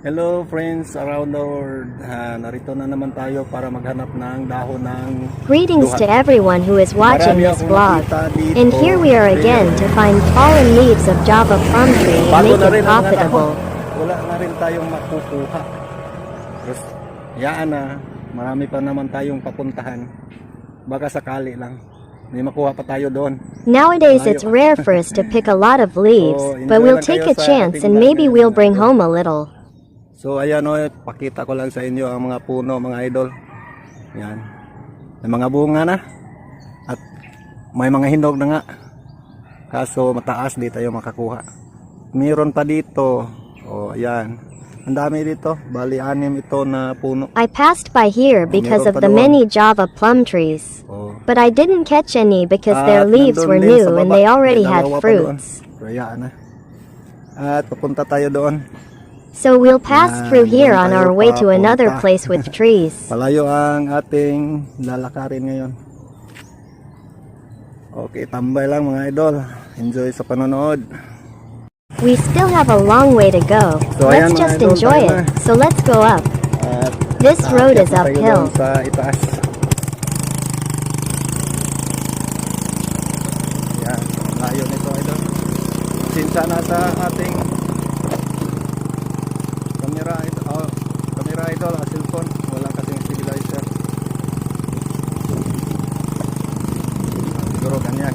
Hello friends around the world. Narito na naman tayo para maghanap ng dahon ng Greetings to duhat. everyone who is watching Marami this akong vlog. nakita dito. And here we are again to find fallen leaves of Java plum tree and Bago make na it rin ang mga profitable. dahon. Wala na rin tayong makukuha. Tapos, yaan na. Marami pa naman tayong papuntahan. Baka sakali lang. May makuha pa tayo doon. Nowadays it's rare for us to pick a lot of leaves, So, but enjoy we'll lang take kayo a sa chance ating and vlog maybe ngayon, we'll mga bring idol. home a little. So ayan pakita ko lang sa inyo ang mga puno mga idol. Yan. May mga bunga na. At may mga hinog na nga. Kaso mataas di tayo makakuha. Meron pa dito. Oh, ayan. Ang dami dito. Bali 6 ito na puno. I passed by here because Meron of pa the doon. many Java plum trees, Oh. but I didn't catch any because their At leaves nandun were din sa new and baba. they already May had dalawa pa doon. fruits. So ayan na. At papunta tayo doon. So we'll pass Yan, through here doon on tayo our way to another papunta. place with trees. Palayo ang ating lalakarin ngayon. Okay, tambay lang mga idol. Enjoy sa panonood. We still have a long way to go. So, ayan, Let's mga just idol, enjoy tayo it. na. So let's go up. At This road aakyat is na tayo uphill. doon sa itaas. Yan, layo nito idol. Sinsa na sa ating camera idol, cellphone. Wala kasing stabilizer. Siguro ganyan.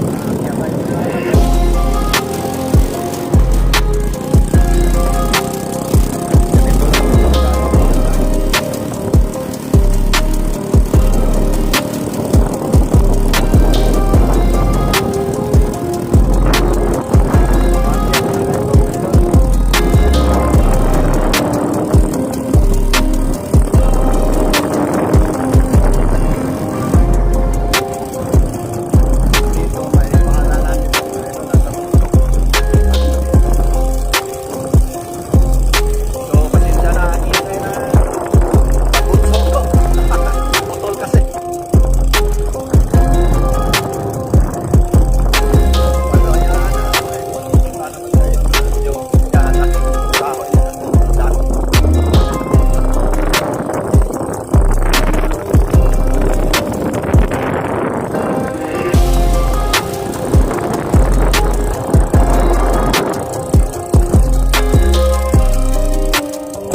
Aakyat tayo. Dito may pangalanan dito mga idol, nasa bundok. So pasensya na ingay na bunsok ko. Putol kasi. Ano yan? Punta naman tayo yung yan laking kahoy na dami.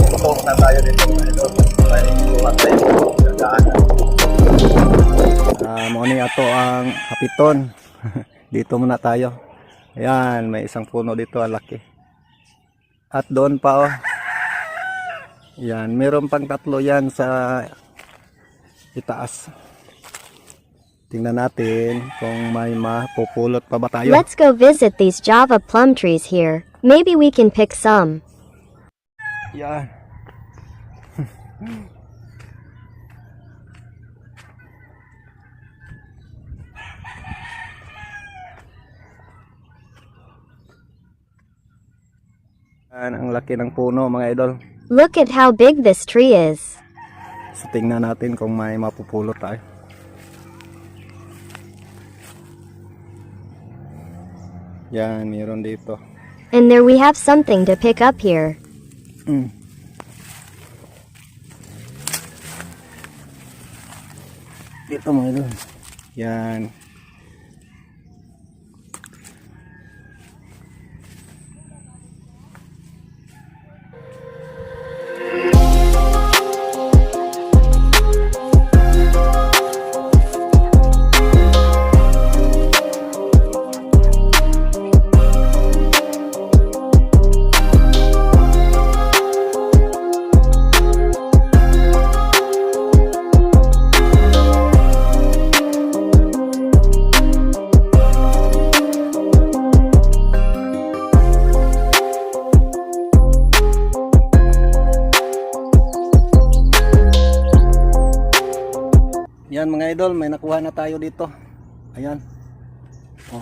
Putok na tayo dito mga idol. May buhat tayo sa daanan. Muna ato ang hapiton. Dito muna tayo. Ayan, may isang puno dito, ang laki. At doon pa oh. Yan, meron pang 3 yan sa itaas. Tingnan natin kung may mapupulot pa ba tayo. Let's go visit these Java plum trees here. Maybe we can pick some. Yan. Yan, ang laki ng puno mga idol. Look at how big this tree is. So tingnan natin kung may mapupulot tayo. Yan, meron dito. And there we have something to pick up here. Mm. Dito mga idol. Yan. Yan mga idol, may nakuha na tayo dito. Ayan. Oh.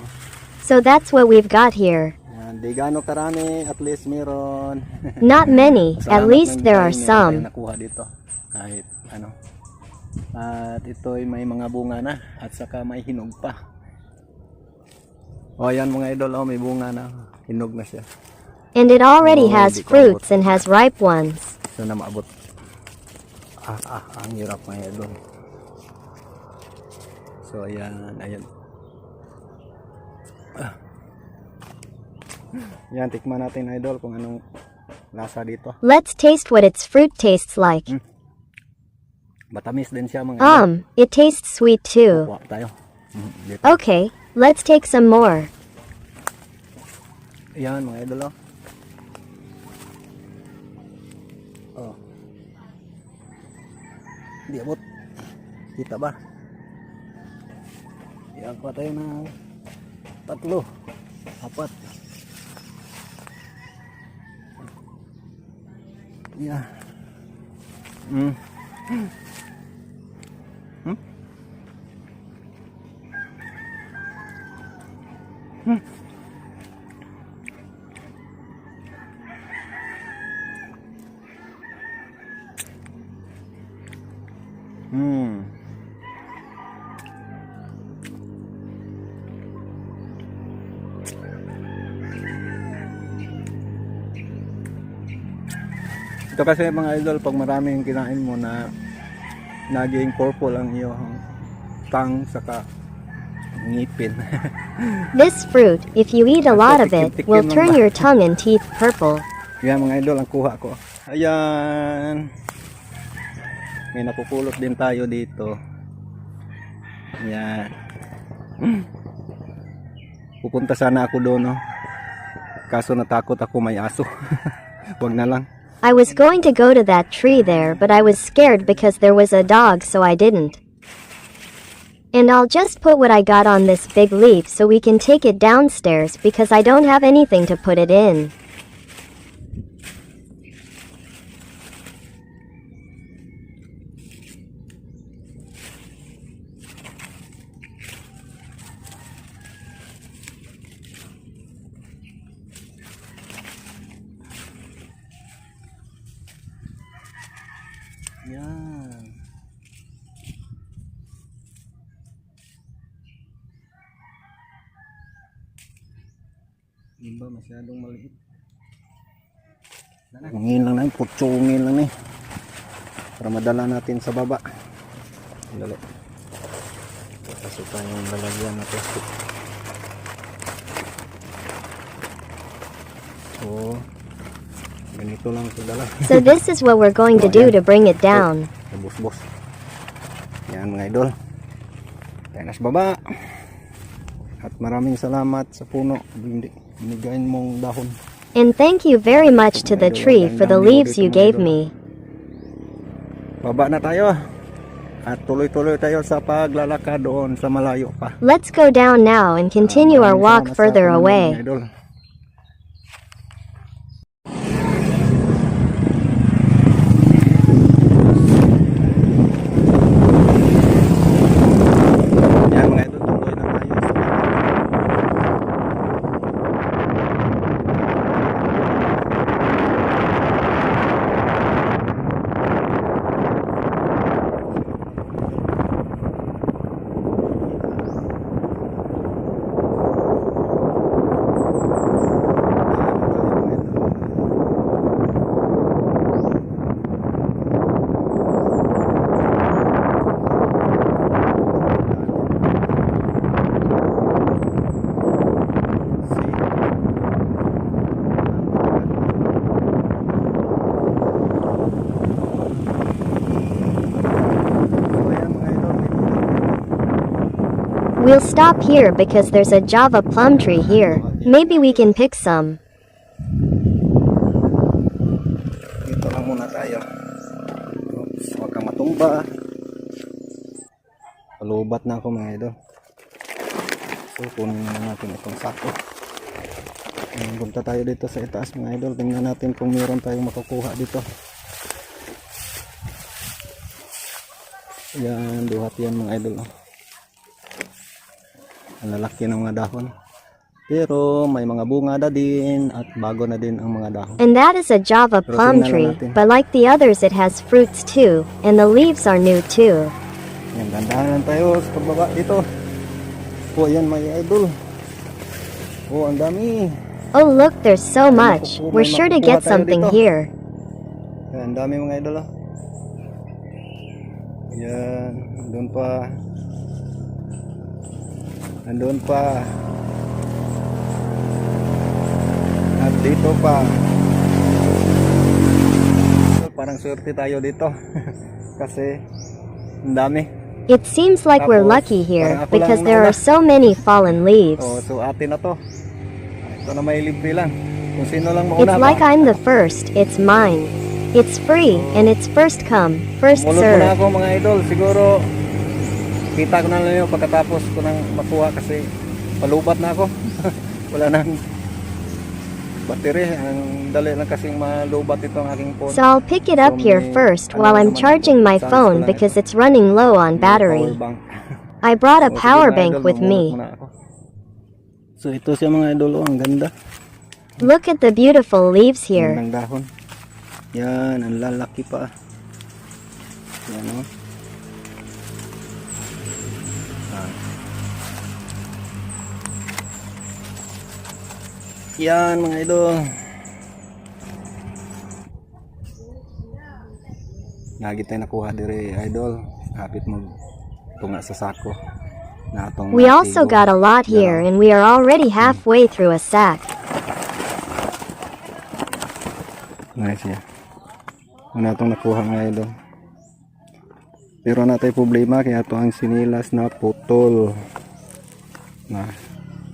So that's what we've got here. Yan, di gaano karami, at least meron. Not many, at Salamat least ng there are tayo, meron tayong some. nakuha dito. Kahit ano. At ito ay may mga bunga na at saka may hinog pa. O yan mga idol, oh, may bunga na. Hinog na siya. And it already Oh, has di ko fruits and has ripe ones. Sana maabot. Ang hirap mga idol. So, ayan, ayan. Yan, tikman natin idol kung anong lasa dito. Let's taste what its fruit tastes like. Matamis din siya mga idol. It tastes sweet too. Kuha tayo. Dito. Okay, let's take some more. Ayan mga idol oh. Oh. Di abot. Kita ba? Ayan, kuha tayo ng 3, 4. Yeah. Ito kasi mga idol, pag maraming kinain mo na naging purple ang iyong tongue saka ngipin. This fruit, if you eat a lot of it, will turn your tongue and teeth purple. Yan mga idol ang kuha ko. Ayan. May napupulot din tayo dito. Yan. Pupunta sana ako doon, no? Kaso natakot ako may aso. Wag na lang. I was going to go to that tree there, but I was scared because there was a dog, so I didn't. And I'll just put what I got on this big leaf so we can take it downstairs because I don't have anything to put it in. Yan. Hindi ba masyadong maliit? Ngin lang na, putsungin lang eh. Para madala natin sa baba. Dali. Pasukan yung lalagyan na plastic. So, ganito lang ito dala. So this is what we're going to do to bring it down. Bus-bus. Yan mga idol. Tayo na sa baba. At maraming salamat sa puno. Binigayin mong dahon. And thank you very much to the tree for the leaves you gave me. Baba na tayo. At tuloy-tuloy tayo sa paglalakad doon sa malayo pa. Let's go down now and continue our walk further away. Idol. Yan mga idol, tuloy na tayo sa We'll stop here because there's a Java plum tree here. Maybe we can pick some. Dito lang muna tayo. Oops, huwag kang matumba. Palubat na ako mga idol. So kunin na natin itong sako. Punta tayo dito sa itaas mga idol. Tingnan natin kung meron tayong makukuha dito. Yan, duhat yan mga idol. Ang lalaki ng mga dahon. Pero may mga bunga na din at bago na din ang mga dahon. And that is a Java plum tree, but like the others it has fruits too, and the leaves are new too. Yan, dandahan tayo sa pagbaba dito. O, ayan mga idol. O, ang dami. Oh look, there's so much. We're sure to get something here. Yan, dami mga idol. Oh. Yan, doon pa. Andun pa. At dito pa. Parang swerte tayo dito. Kasi ang dami. It seems like we're Tapos, lucky here parang ako because lang there nauna. are so many fallen leaves. Oh, so atin na to. Ito na may libre lang. Kung sino lang mauna It's like I'm the first, it's mine. It's free, and it's first come, first Mulot ko na served. ako mga idol. Siguro kita ko na lang yun pagkatapos ko nang makuha kasi palubat na ako. Wala nang battery. Ang dali lang kasing malubat ito ang aking phone. So I'll pick it up here first while I'm charging my phone because it's running low on battery. Power bank. I brought a O, sige, power mga bank idol, with mamulot me. muna ako. So ito siya mga idol. Oh, ang ganda. Look at the beautiful leaves here. Ang dahon. Yan, ang lalaki pa. Yan o. Yan mga idol. Lagi tayo nakuha dire idol. Hapit mo tunga sa sako. Na atong We also natigo. got a lot here and we are already halfway through a sack. Nice ya. Wala itong nakuha mga idol. Pero na tayo problema kaya ito ang sinilas na putol. Na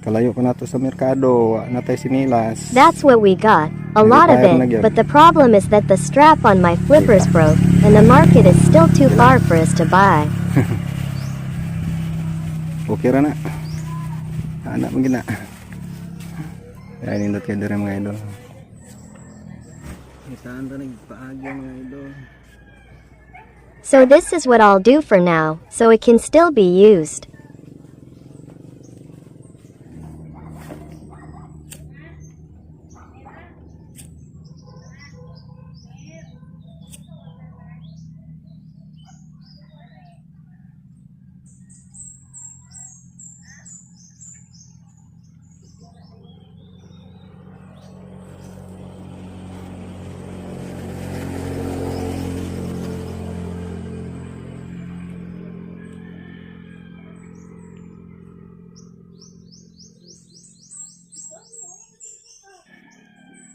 kalayo pa nato sa merkado, na tayo sinilas. That's what we got. A lot of it, but the problem is that the strap on my flippers broke and the market is still too far for us to buy. Okay ra na. Anak mo gina. Ay nindot kay dire mga idol. Itaan ta nagpaagyo mga idol. So this is what I'll do for now, so it can still be used.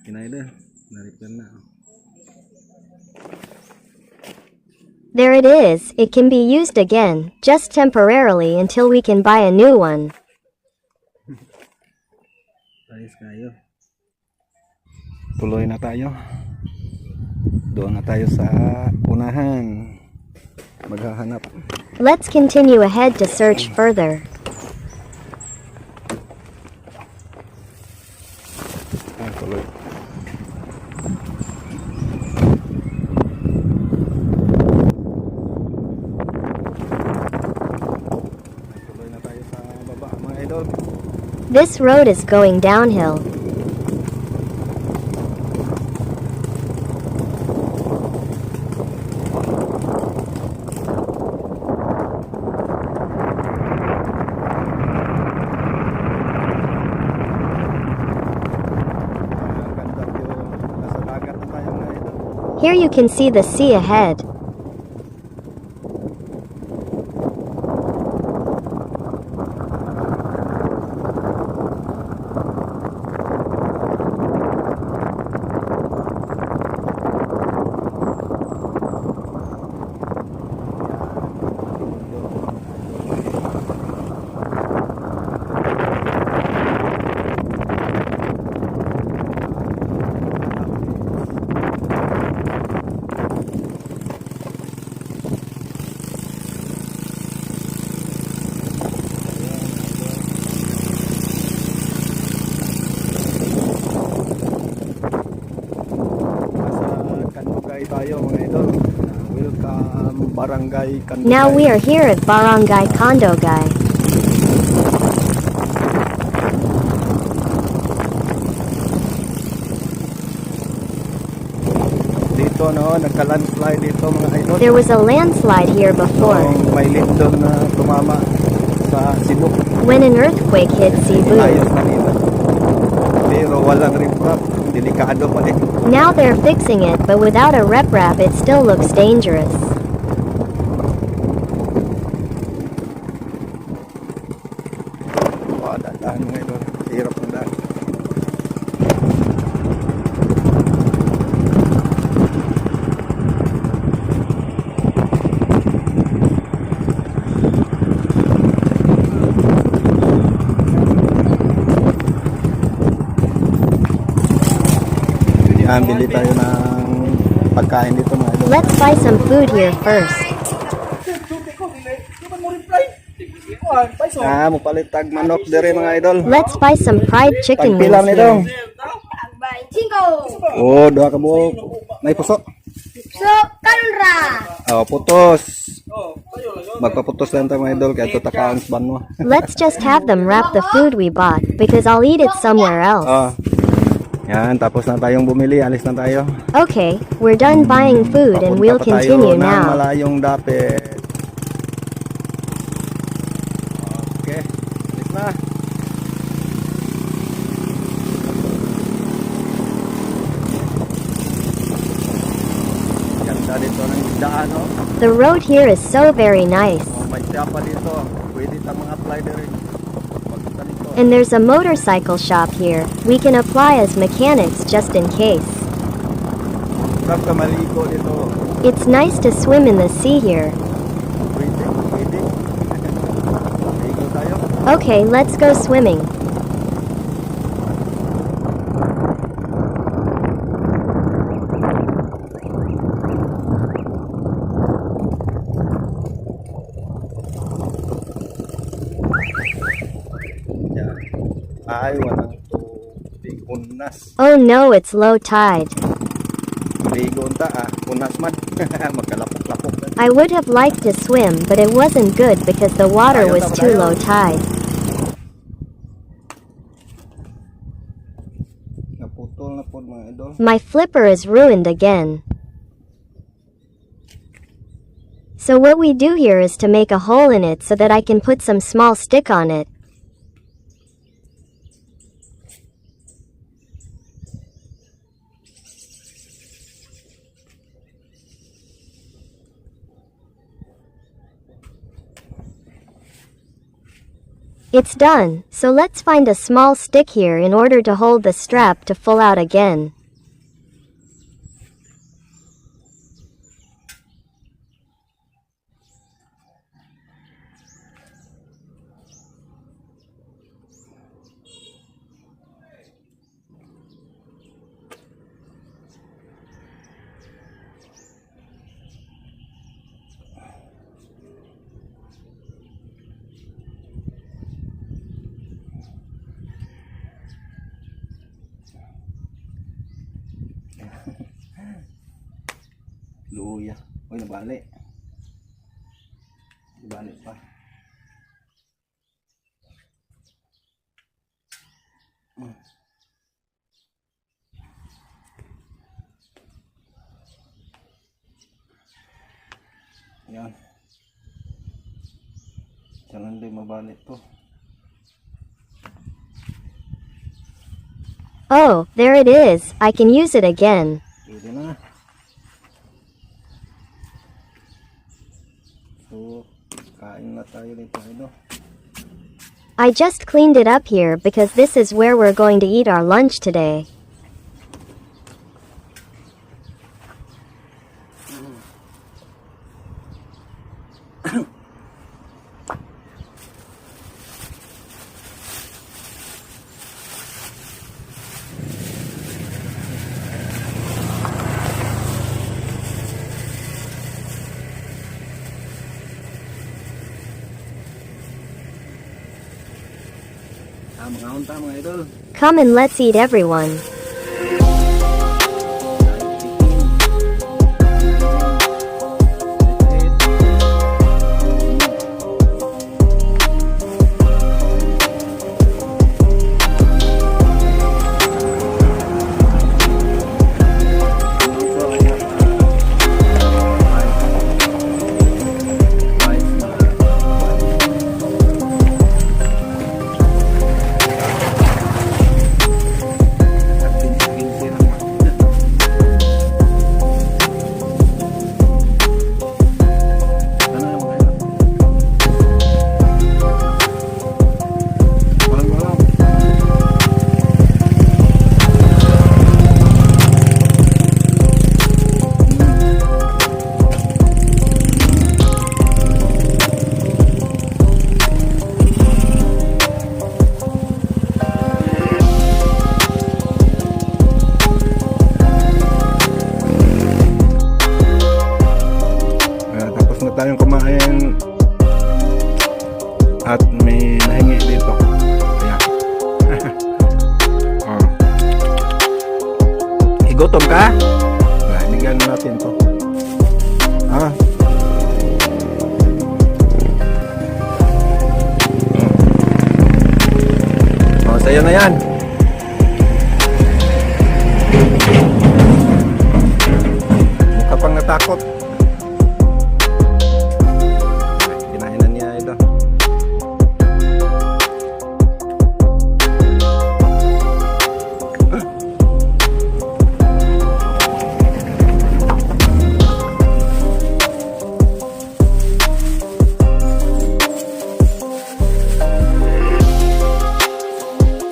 Kinaider, nariplan na. There it is, it can be used again, just temporarily until we can buy a new one. Ayos kayo. Tuloy na tayo. Doon na tayo sa unahan. Maghahanap. Let's continue ahead to search further. Ah, tuloy. Tuloy na tayo sa baba mga idol. This road is going downhill. Ang ganda view. Nasa dagat na tayo mga idol. Here you can see the sea ahead. Nasa Kanugay tayo mga idol. Welcome Barangay Kanugay. Now we are here at Barangay Kondo Guy. Dito no, nagka-landslide dito mga idol. There was a landslide here before, Yung may lindol na tumama sa Cebu. when an earthquake hit Cebu. Ayos na nila. Pero Pero walang riprap. Delikado pa din. Now they're fixing it, but without a rep it still looks dangerous. Dadaan mga idol. Hirap ng daan. Yan, bili tayo ng pagkain dito mga idol. Let's buy some food here first. Mupalit tag manok dire mga idol. Let's buy some fried chicken wings Tagpilang nito. here. Oh, dua ka buok. May puso. So, kanra. Oh, putos. Magpaputos lang tayo mga idol kaya ito takaon sa ban mo. Let's just have them wrap the food we bought because I'll eat it somewhere else. Oh. Yan, tapos na tayong bumili. Alis na tayo. Okay, we're done buying food and we'll Papunta pa tayo continue ng now. malayong dapit. Okay, alis na. Ganda dito ng daan, oh. The road here is so very nice. Oh, may siyapa dito. Pwede tayong mga apply dire. Magpunta dito. And there's a motorcycle shop here. We can apply as mechanics just in case. Sarap ka maligo dito. It's nice to swim in the sea here. Pwede, pwede. Maligo tayo. Okay, let's go swimming. Yan. Ay, walang tubig. Unas. Oh no, it's low tide. Ligo unta unas man. Magkalapok-lapok. I would have liked to swim, but it wasn't good because the water was too low tide. Naputol na po mga idol. My flipper is ruined again. So what we do here is to make a hole in it so that I can put some small stick on it. It's done, so let's find a small stick here in order to hold the strap to pull out again. Luya. Uy, nabali. Nabali pa. Yan. Diyan hindi mabali to. Oh, there it is. I can use it again. Pwede na. So, kain na tayo dito. Ito. I just cleaned it up here because this is where we're going to eat our lunch today. Mga unta mga idol. Come and let's eat everyone. Gutom ka? Bigyan natin to. Ah. Oh, sa'yo na yan. Mukha pang natakot. Kinain na niya ito.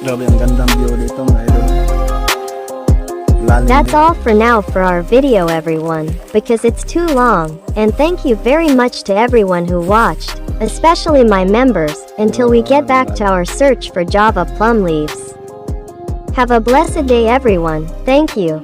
Grabe, ang gandang view dito mga idol. Lalim That's din. all for now for our video everyone, because it's too long, and thank you very much to everyone who watched, especially my members, until we get back to our search for Java plum leaves. Have a blessed day everyone, thank you.